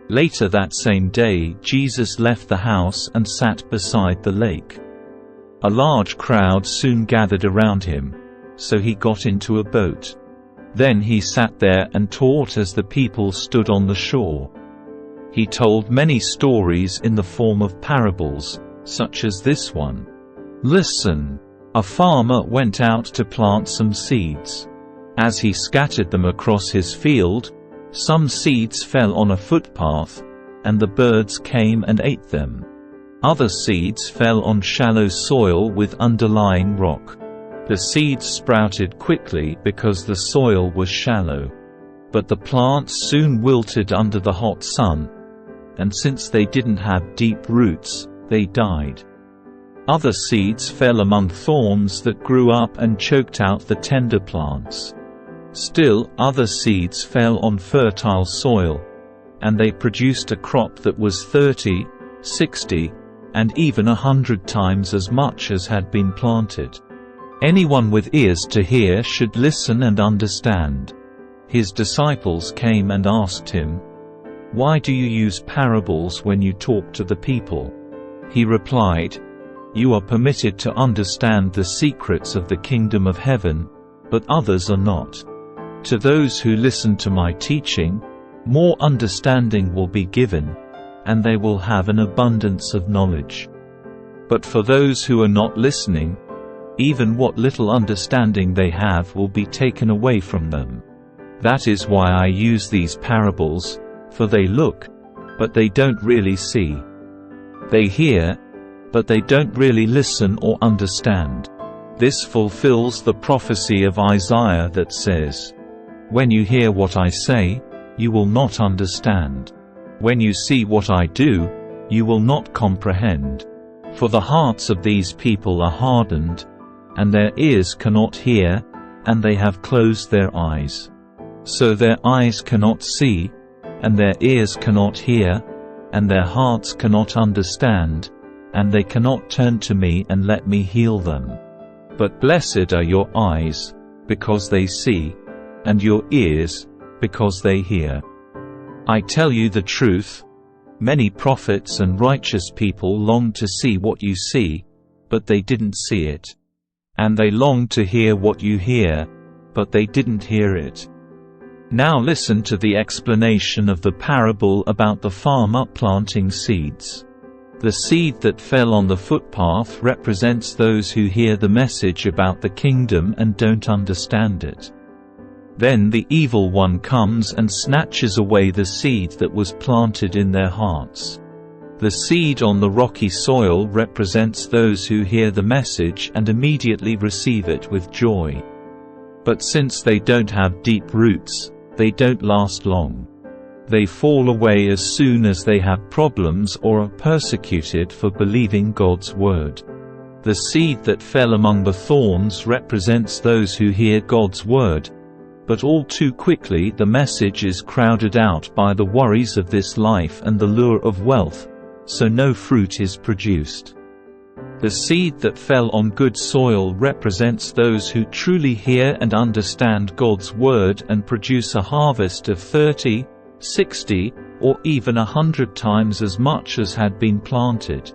Later that same day Jesus left the house and sat beside the lake. A large crowd soon gathered around him, so he got into a boat. Then he sat there and taught as the people stood on the shore. He told many stories in the form of parables, such as this one. Listen. A farmer went out to plant some seeds. As he scattered them across his field, some seeds fell on a footpath, and the birds came and ate them. Other seeds fell on shallow soil with underlying rock. The seeds sprouted quickly because the soil was shallow. But the plants soon wilted under the hot sun, and since they didn't have deep roots, they died. Other seeds fell among thorns that grew up and choked out the tender plants. Still, other seeds fell on fertile soil, and they produced a crop that was 30, 60, and even 100 times as much as had been planted. Anyone with ears to hear should listen and understand. His disciples came and asked him, "Why do you use parables when you talk to the people?" He replied, "You are permitted to understand the secrets of the kingdom of heaven, but others are not. To those who listen to my teaching, more understanding will be given, and they will have an abundance of knowledge. But for those who are not listening, even what little understanding they have will be taken away from them. That is why I use these parables, for they look, but they don't really see. They hear, but they don't really listen or understand." This fulfills the prophecy of Isaiah that says, "When you hear what I say, you will not understand. When you see what I do, you will not comprehend. For the hearts of these people are hardened, and their ears cannot hear, and they have closed their eyes. So their eyes cannot see, and their ears cannot hear, and their hearts cannot understand, and they cannot turn to me and let me heal them. But blessed are your eyes, because they see, and your ears, because they hear. I tell you the truth, many prophets and righteous people longed to see what you see, but they didn't see it. And they longed to hear what you hear, but they didn't hear it." Now listen to the explanation of the parable about the farmer planting seeds. The seed that fell on the footpath represents those who hear the message about the kingdom and don't understand it. Then the evil one comes and snatches away the seed that was planted in their hearts. The seed on the rocky soil represents those who hear the message and immediately receive it with joy. But since they don't have deep roots, they don't last long. They fall away as soon as they have problems or are persecuted for believing God's word. The seed that fell among the thorns represents those who hear God's word, but all too quickly the message is crowded out by the worries of this life and the lure of wealth, so no fruit is produced. The seed that fell on good soil represents those who truly hear and understand God's word and produce a harvest of 30, 60, or even 100 times as much as had been planted.